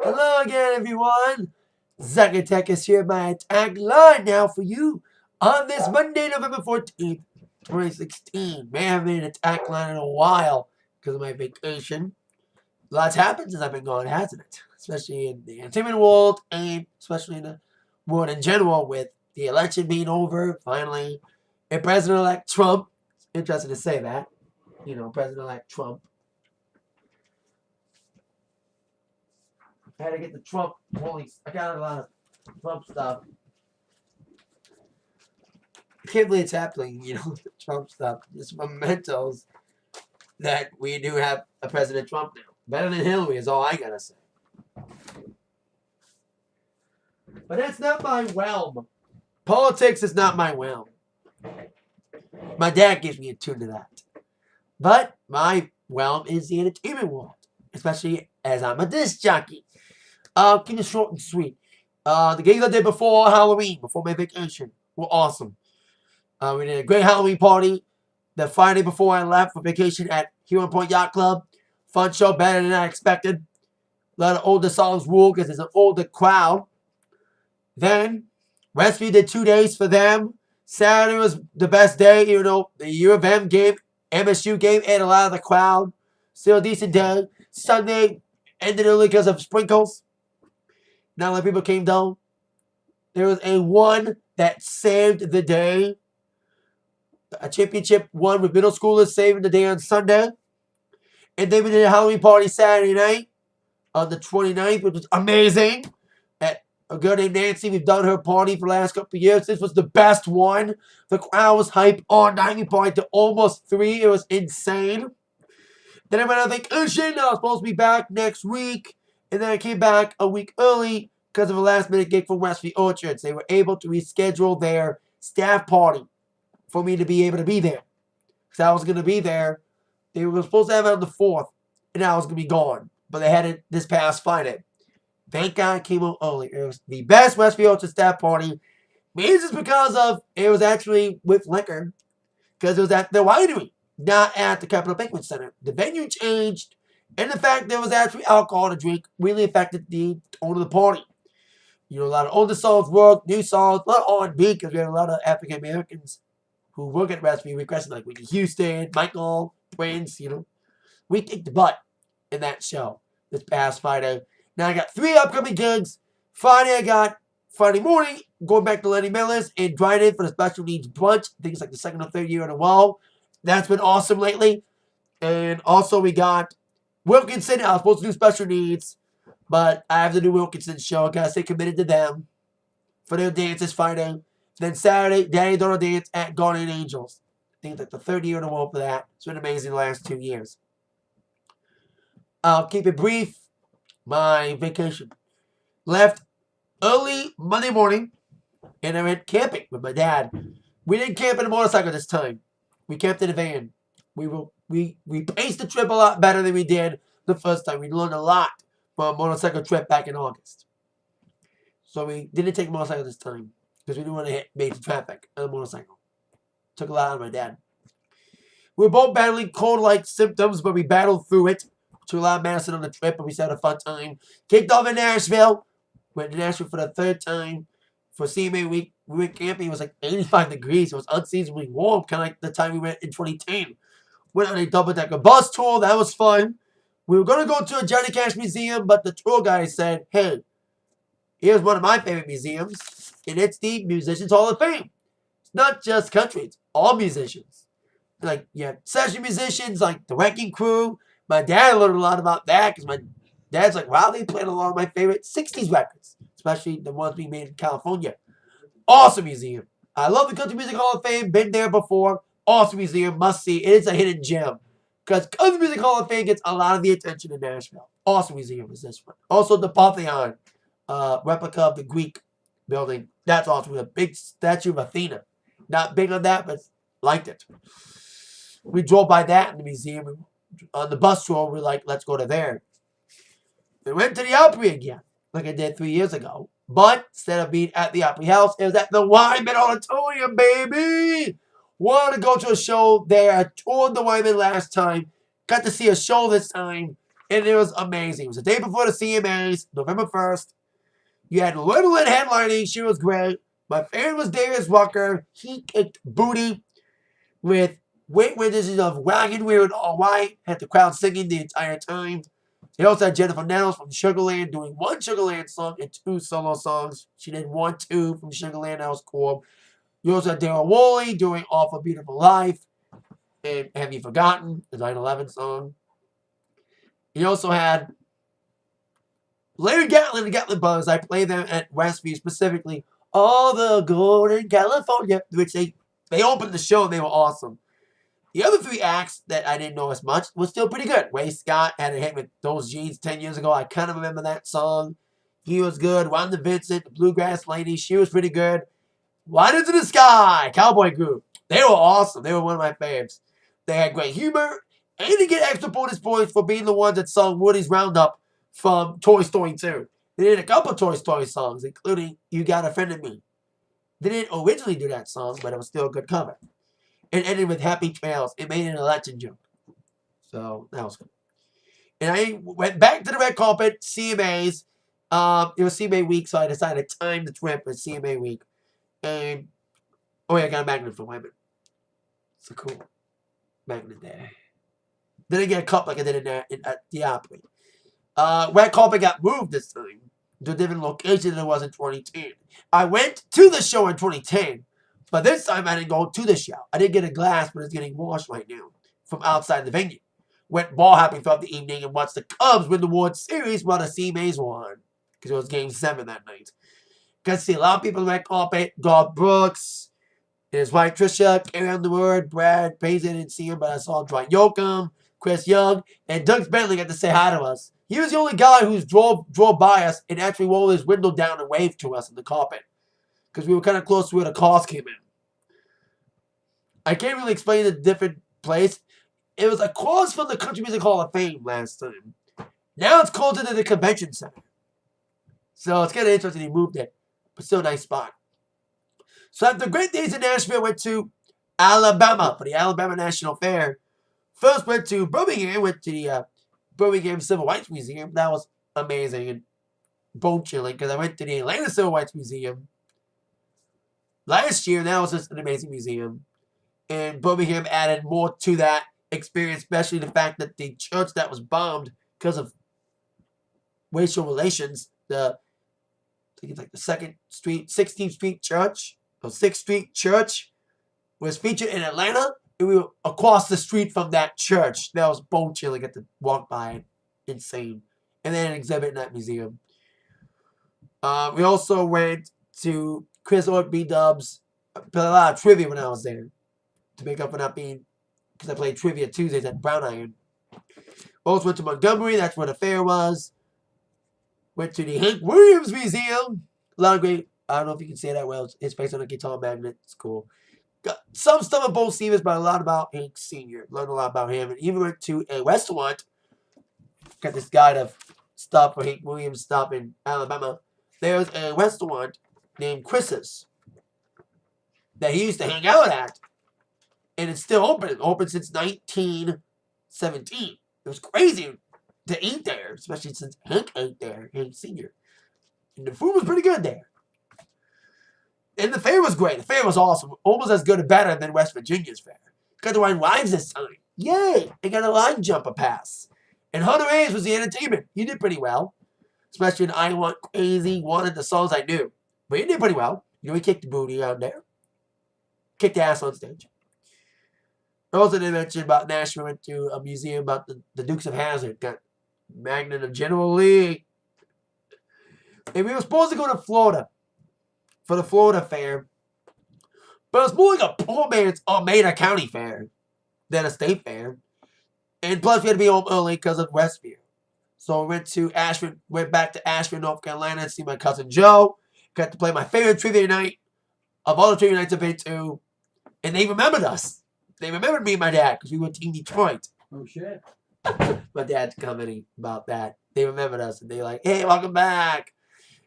Hello again, everyone. Zacatech is here, my Atakline now for you on this Monday, November 14th, 2016. Man, I haven't been an Atakline in a while because of my vacation. Lots happened since I've been gone, hasn't it? Especially in the entertainment world and especially in the world in general with the election being over, finally. And President-elect Trump, interesting to say that, President-elect Trump. I had to get the Trump. I got a lot of Trump stuff. I can't believe it's happening, the Trump stuff. Just mementos that we do have a President Trump now. Better than Hillary is all I gotta say. But that's not my realm. Politics is not my realm. My dad gives me a tune to that. But my realm is the entertainment world, especially as I'm a disc jockey. Keep it short and sweet. The gigs I did before Halloween, before my vacation, were awesome. We did a great Halloween party the Friday before I left for vacation at Huron Point Yacht Club. Fun show, better than I expected. A lot of older songs rule because it's an older crowd. Then, Westview did 2 days for them. Saturday was the best day, the U of M game, MSU game, and a lot of the crowd. Still a decent day. Sunday ended early because of sprinkles. Not a lot of people came down. There was a one that saved the day. A championship one with middle schoolers saving the day on Sunday. And then we did a Halloween party Saturday night on the 29th, which was amazing. At a girl named Nancy, we've done her party for the last couple of years. This was the best one. The crowd was hyped all night. We partied to almost 3. It was insane. Then I went on vacation. I was supposed to be back next week. And then I came back a week early because of a last-minute gig from Westview Orchards. They were able to reschedule their staff party for me to be able to be there. Because I was going to be there. They were supposed to have it on the 4th, and I was going to be gone. But they had it this past Friday. Thank God it came out early. It was the best Westview Orchards staff party. Maybe it's just because of it was actually with liquor. Because it was at the winery, not at the Capitol Banquet Center. The venue changed. And the fact there was actually alcohol to drink really affected the tone of the party. A lot of older songs worked, new songs, a lot of R&B because we had a lot of African Americans who work at Westview requesting like Whitney Houston, Michael, Prince, We kicked the butt in that show this past Friday. Now I got 3 upcoming gigs. Friday morning, going back to Lenny Miller's in Dryden for the special needs brunch. I think it's like the 2nd or 3rd year in a row. That's been awesome lately. And also we got Wilkinson. I was supposed to do special needs, but I have to do Wilkinson show. I gotta stay committed to them for their dance this Friday. Then Saturday, Daddy Daughter Dance at Guardian Angels. I think it's like the 3rd year in a row for that. It's been amazing the last 2 years. I'll keep it brief. My vacation. Left early Monday morning, and I went camping with my dad. We didn't camp in a motorcycle this time. We camped in a van. We paced the trip a lot better than we did the first time. We learned a lot from a motorcycle trip back in August. So we didn't take a motorcycle this time because we didn't want to hit major traffic on a motorcycle. Took a lot out of my dad. We were both battling cold-like symptoms, but we battled through it. Took a lot of medicine on the trip, and we had a fun time. Kicked off in Nashville. Went to Nashville for the 3rd time. For CMA week, we went camping. It was like 85 degrees. It was unseasonably warm, kind of like the time we went in 2010. Went on a double-decker bus tour. That was fun. We were going to go to a Johnny Cash museum, but the tour guy said, hey, here's one of my favorite museums, and it's the Musicians Hall of Fame. It's not just country. It's all musicians. Like, session musicians, like the Wrecking Crew. My dad learned a lot about that because my dad's like, wow, they played a lot of my favorite 60s records, especially the ones we made in California. Awesome museum. I love the Country Music Hall of Fame. Been there before. Awesome museum. Must see. It is a hidden gem. Because Country Music Hall of Fame gets a lot of the attention in Nashville. Awesome museum is this one. Also, the Pantheon replica of the Greek building. That's awesome. With a big statue of Athena. Not big on that, but liked it. We drove by that in the museum. On the bus tour, we were like, let's go to there. We went to the Opry again, like I did 3 years ago. But instead of being at the Opry House, it was at the Wyman Auditorium, baby! Wanted to go to a show there. I toured the Wyman last time. Got to see a show this time. And it was amazing. It was the day before the CMAs, November 1st. You had Leonard headlining. She was great. My favorite was Darius Rucker. He kicked booty with great renditions of Wagon Wheel in all white. Had the crowd singing the entire time. They also had Jennifer Nettles from Sugarland doing one Sugarland song and 2 solo songs. She did 1-2 from Sugarland. That was cool. You also had Daryl Woolley doing Awful Beautiful Life and Have You Forgotten, the 9/11 song. You also had Larry Gatlin and Gatlin Brothers. I played them at Westview specifically. All the gold in California, which they opened the show and they were awesome. The other 3 acts that I didn't know as much was still pretty good. Ray Scott had a hit with Those Jeans 10 years ago. I kind of remember that song. He was good. Rhonda Vincent, the Bluegrass Lady, she was pretty good. Ride Into the Sky, Cowboy Group. They were awesome. They were one of my faves. They had great humor. And they get extra bonus points for being the ones that sung Woody's Roundup from Toy Story 2. They did a couple Toy Story songs, including You Got Offended Me. They didn't originally do that song, but it was still a good cover. It ended with Happy Trails. It made an election joke. So, that was good. And I went back to the red carpet, CMAs. It was CMA week, so I decided to time the trip for CMA week. And, oh yeah, I got a magnet for women. It's a cool magnet there. Then I get a cup like I did at the Opry. Red carpet got moved this time to a different location than it was in 2010. I went to the show in 2010, but this time I didn't go to the show. I didn't get a glass, but it's getting washed right now from outside the venue. Went ball hopping throughout the evening and watched the Cubs win the World Series while the CMAs were on, because it was Game 7 that night. Got to see a lot of people on the red carpet. Garth Brooks, and his wife Trisha, Carrie Underwood, Brad Paisley, I didn't see him, but I saw Dwight Yoakam, Chris Young, and Doug Bentley got to say hi to us. He was the only guy who drove by us and actually rolled his window down and waved to us on the carpet, because we were kind of close to where the cars came in. I can't really explain the different place. It was across from the Country Music Hall of Fame last time. Now it's closer to the convention center. So it's kind of interesting he moved it. But still a nice spot. So after great days in Nashville, I went to Alabama for the Alabama National Fair. First went to Birmingham, went to the Birmingham Civil Rights Museum. That was amazing and bone-chilling because I went to the Atlanta Civil Rights Museum last year. That was just an amazing museum. And Birmingham added more to that experience, especially the fact that the church that was bombed because of racial relations, I think it's like the 2nd Street, 16th Street Church, or 6th Street Church, was featured in Atlanta, and we were across the street from that church. That was bone-chilling. Get to walk by it. Insane. And then an exhibit in that museum. We also went to Chris Ort B-Dubs. I played a lot of trivia when I was there, to make up for not being, because I played Trivia Tuesdays at Brown Iron. Also went to Montgomery. That's where the fair was. Went to the Hank Williams Museum. A lot of great, I don't know if you can say that well. It's based on a guitar magnet. It's cool. Got some stuff about both Stevens, but a lot about Hank Sr. Learned a lot about him. And even went to a restaurant. Got this guide of stuff for Hank Williams stuff in Alabama. There's a restaurant named Chris's that he used to hang out at. And it's still open. Open since 1917. It was crazy to eat there, especially since Hank ate there, Hank Sr. And the food was pretty good there. And the fair was great. The fair was awesome. Almost as good or better than West Virginia's fair. Got to ride rides this time. Yay! I got a line jumper pass. And Hunter Hayes was the entertainment. He did pretty well. Especially in I Want Crazy, one of the songs I knew. But he did pretty well. You know, he kicked the booty out there. Kicked the ass on stage. Also, they mentioned about Nashville. Went to a museum about the Dukes of Hazzard. Got Magnet of General Lee. And we were supposed to go to Florida for the Florida Fair. But it was more like a poor man's Alameda County Fair than a state fair. And plus, we had to be home early because of Westview. So we went back to Asheville, North Carolina to see my cousin Joe. Got to play my favorite trivia night of all the trivia nights I've been to. And they remembered us. They remembered me and my dad because we were Team Detroit. Oh, shit. My dad's commenting about that. They remembered us and they were like, hey, welcome back.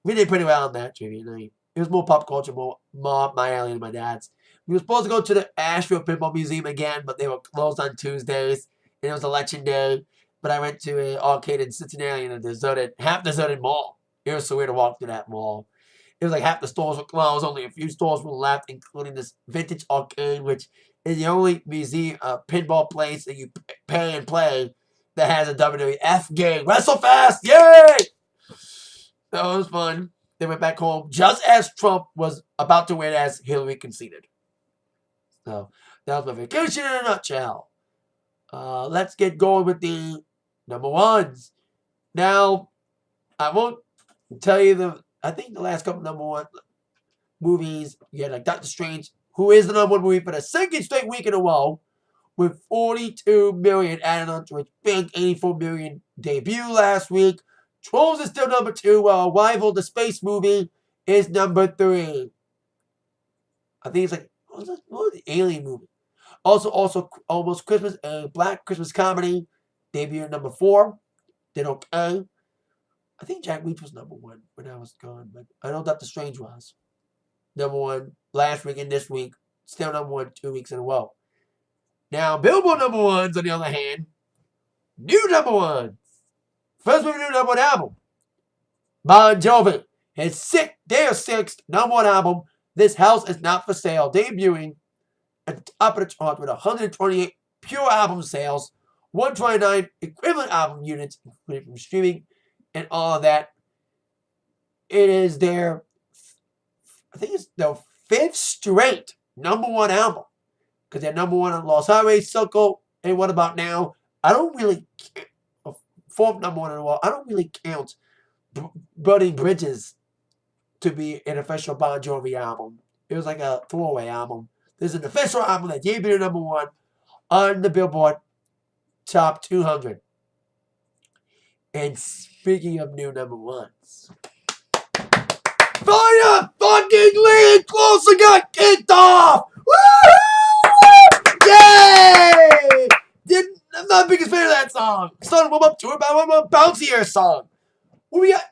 We did pretty well on that trivia night. It was more pop culture, more my alley than my dad's. We were supposed to go to the Asheville Pinball Museum again, but they were closed on Tuesdays. And it was election day. but I went to an arcade in Cincinnati in a half deserted mall. It was so weird to walk through that mall. It was like half the stores were closed. Only a few stores were left, including this vintage arcade, which is the only museum pinball place that you pay and play that has a WWF game. WrestleFest! Yay! That was fun. They went back home just as Trump was about to win as Hillary conceded. So that was my vacation in a nutshell. Let's get going with the number ones. Now, I won't tell you I think the last couple number one movies, you had like Doctor Strange, who is the number one movie for the second straight week in a row, with 42 million added on to its big 84 million debut last week. Trolls is still number 2, while Arrival, the space movie, is number 3. I think it's like, what was the alien movie? Also, Almost Christmas, a black Christmas comedy, debuted at number 4. Did okay. I think Jack Reach was number 1 when I was gone, but I know Doctor Strange was number 1 last week and this week. Still number 1 2 weeks in a row. Now, Billboard number 1s, on the other hand, new number 1s. First with a new number 1 album. Bon Jovi, their 6th number 1 album, This House Is Not For Sale, debuting at the top of the chart with 128 pure album sales, 129 equivalent album units, including from streaming and all of that. It is their, I think it's their 5th straight number 1 album. Because they're number 1 on Lost Highway, Circle, and What About Now. I don't really care. 4th number 1 in the world. I don't really count Burning Bridges to be an official Bon Jovi album. It was like a throwaway album. There's an official album that debuted at number 1 on the Billboard Top 200. And speaking of new number 1s, Fire fucking League Closer got kicked off! Woo! Yay! I'm not the biggest fan of that song. Started warm up to it, but I want a bouncier song. What we got?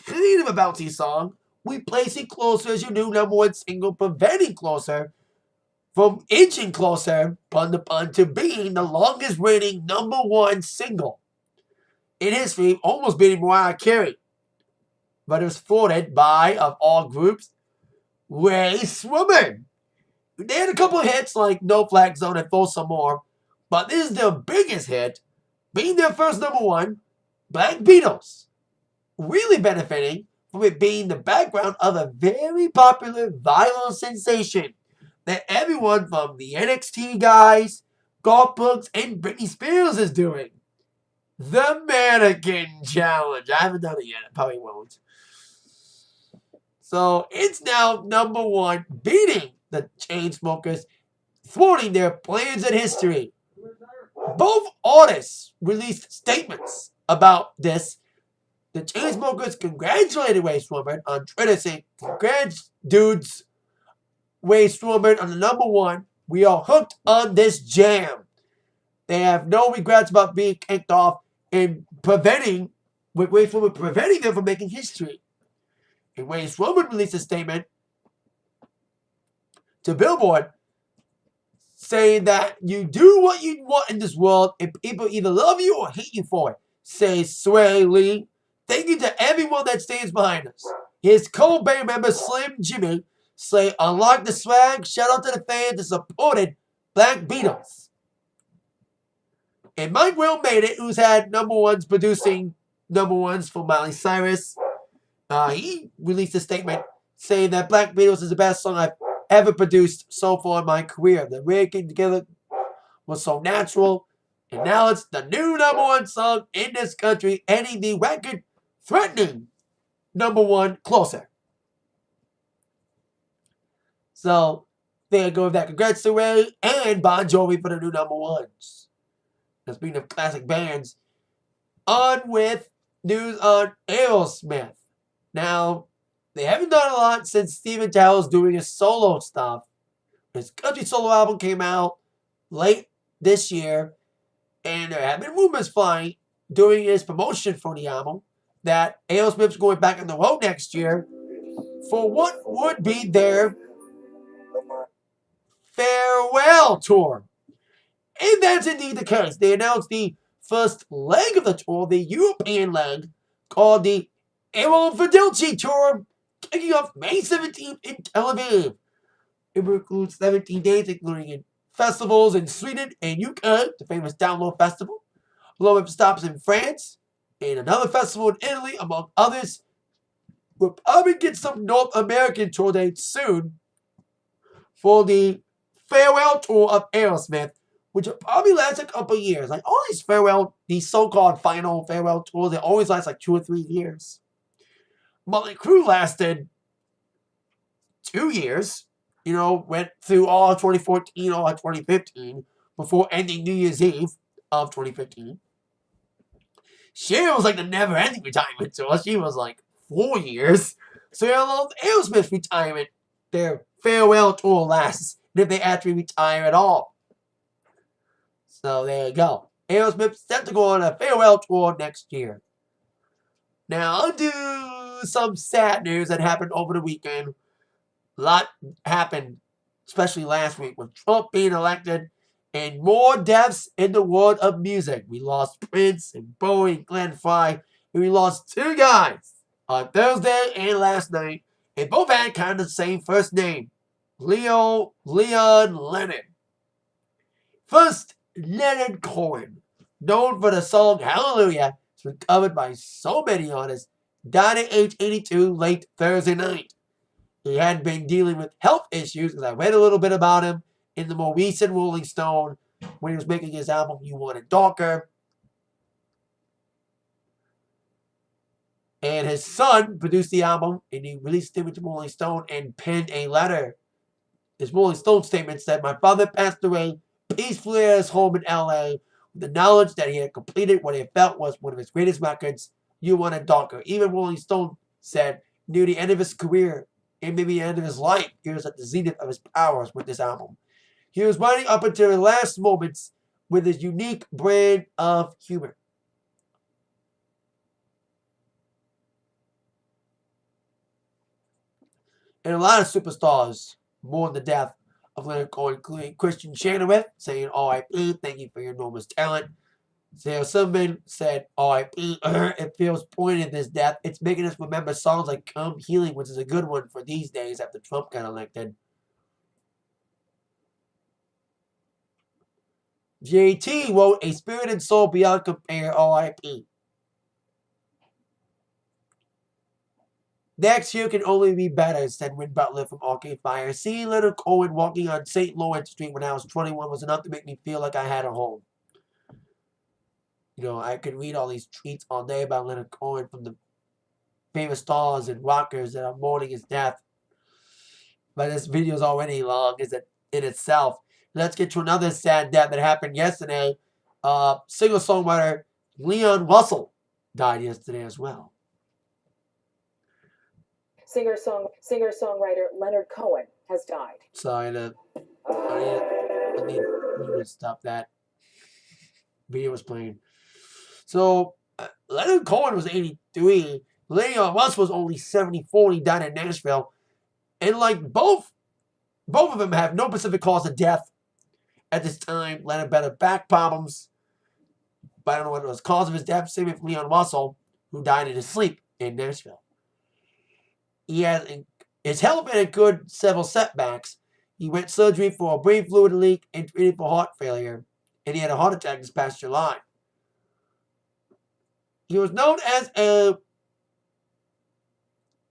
Kind of a bouncy song. We place it closer as your new number 1 single, preventing Closer from inching closer, pun to pun, to being the longest reigning number 1 single in history, almost beating Mariah Carey. But it was thwarted by, of all groups, Ray Swimmer. They had a couple of hits like No Flag Zone and Throw Some More, but this is their biggest hit, being their first number 1, Black Beatles, really benefiting from it being the background of a very popular viral sensation that everyone from the NXT guys, Garth Brooks, and Britney Spears is doing. The Mannequin Challenge. I haven't done it yet. I probably won't. So it's now number 1, beating the Chainsmokers, thwarting their plans in history. Both artists released statements about this. The Chainsmokers congratulated Ray Swimmer on Twitter, saying, "Congrats, dudes. Ray Swimmer on the number 1. We are hooked on this jam." They have no regrets about being kicked off and preventing them from making history. And Ray Swimmer released a statement to Billboard saying that you do what you want in this world and people either love you or hate you for it. Say, Sway Lee, thank you to everyone that stands behind us. His co-band member Slim Jimmy say, unlock the swag, shout out to the fans that supported Black Beatles. And Mike Will made it, who's had number 1s producing number 1s for Miley Cyrus. He released a statement saying that Black Beatles is the best song I've ever produced so far in my career. The working together was so natural. And now it's the new number 1 song in this country, ending the record-threatening number 1, Closer. So, there you go with that. Congrats to Ray and Bon Jovi for the new number 1s. Now, speaking of classic bands, on with news on Aerosmith. Now, they haven't done a lot since Steven Tyler's doing his solo stuff. His country solo album came out late this year, and there have been rumors flying during his promotion for the album that Aerosmith's going back on the road next year for what would be their farewell tour. And that's indeed the case. They announced the first leg of the tour, the European leg, called the Aero-Vederici Tour, kicking off May 17th in Tel Aviv. It includes 17 days, including in festivals in Sweden and UK, the famous Download Festival, along with stops in France, and another festival in Italy, among others. We'll probably get some North American tour dates soon for the farewell tour of Aerosmith, which will probably last a couple years. Like all these so-called final farewell tours, they always last like 2 or 3 years. Motley Crue lasted 2 years, went through all of 2014, all of 2015, before ending New Year's Eve of 2015. Cher was like the never-ending retirement tour. She was like 4 years. So Aerosmith's retirement, their farewell tour lasts, if they actually retire at all. So there you go. Aerosmith's set to go on a farewell tour next year. Now, I'll do some sad news that happened over the weekend. A lot happened, especially last week, with Trump being elected, and more deaths in the world of music. We lost Prince and Bowie and Glenn Frey, and we lost 2 guys on Thursday and last night, and both had kind of the same first name, Leonard. First, Leonard Cohen, known for the song Hallelujah, has been covered by so many artists, died at age 82 late Thursday night. He had been dealing with health issues, because I read a little bit about him in the more recent Rolling Stone when he was making his album You Want It Darker. And his son produced the album, and he released it with Rolling Stone and penned a letter. His Rolling Stone statement said, "My father passed away peacefully at his home in LA with the knowledge that he had completed what he felt was one of his greatest records, You Want It Darker." Even Rolling Stone said near the end of his career, and maybe the end of his life, he was at the zenith of his powers with this album. He was writing up until the last moments with his unique brand of humor. And a lot of superstars mourned the death of Leonard Cohen, including Christian Chenoweth, saying R.I.P., thank you for your enormous talent. Sarah Silverman said, R.I.P., it feels poignant this death. It's making us remember songs like Come Healing, which is a good one for these days after Trump got elected. JT wrote, "A spirit and soul beyond compare, R.I.P. Next year can only be better," said Win Butler from Arcade Fire. "Seeing Leonard Cohen walking on St. Lawrence Street when I was 21 was enough to make me feel like I had a home." I could read all these tweets all day about Leonard Cohen from the famous stars and rockers that are mourning his death. But this video is already long in itself. Let's get to another sad death that happened yesterday. Singer-songwriter Leon Russell died yesterday as well. Singer-songwriter Leonard Cohen has died. Sorry, I need to stop that. Video was playing. So, Leonard Cohen was 83. Leon Russell was only 74. He died in Nashville. And like both of them have no specific cause of death at this time. Leonard had back problems, but I don't know what was the cause of his death. Same with Leon Russell, who died in his sleep in Nashville. He had his health had good several setbacks. He went surgery for a brain fluid leak and treated for heart failure, and he had a heart attack this past July. He was known as a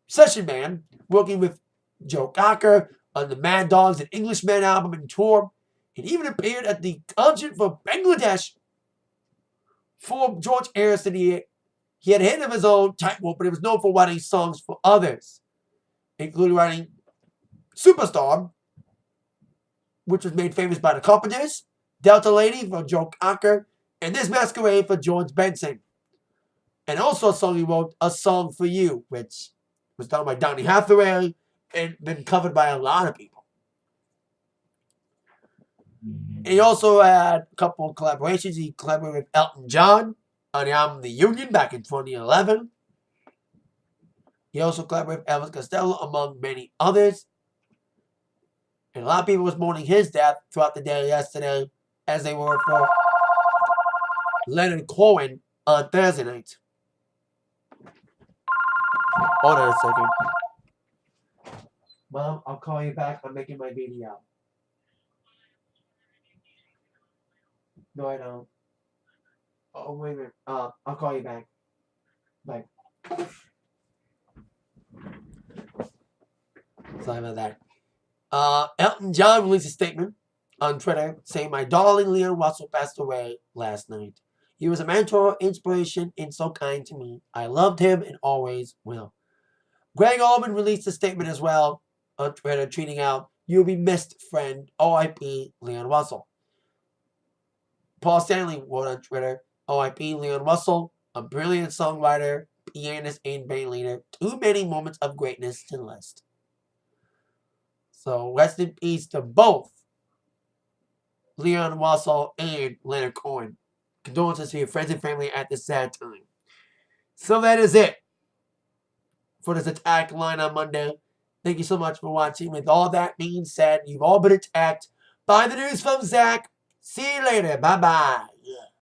session man, working with Joe Cocker on the Mad Dogs and Englishman album and tour. He even appeared at the concert for Bangladesh for George Harrison. He had a hit of his own, Tightrope, but he was known for writing songs for others, including writing Superstar, which was made famous by the Carpenters, Delta Lady for Joe Cocker, and This Masquerade for George Benson. And also a song he wrote, A Song for You, which was done by Donny Hathaway and been covered by a lot of people. And he also had a couple of collaborations. He collaborated with Elton John on the album The Union back in 2011. He also collaborated with Elvis Costello, among many others. And a lot of people was mourning his death throughout the day yesterday, as they were for Leonard Cohen on Thursday night. Hold on a second. Mom, I'll call you back. I'm making my video. No, I don't. Oh, wait a minute. I'll call you back. Bye. Sorry about that. Elton John released a statement on Twitter saying, "My darling Leon Russell passed away last night. He was a mentor, inspiration, and so kind to me. I loved him and always will." Greg Allman released a statement as well on Twitter, tweeting out, "You'll be missed, friend. R.I.P. Leon Russell." Paul Stanley wrote on Twitter, "R.I.P. Leon Russell, a brilliant songwriter, pianist, and band leader. Too many moments of greatness to list." So rest in peace to both Leon Russell and Leonard Cohen. Condolences to your friends and family at this sad time. So that is it for this attack line on Monday. Thank you so much for watching. With all that being said, you've all been attacked by the news from Zach. See you later. Bye-bye.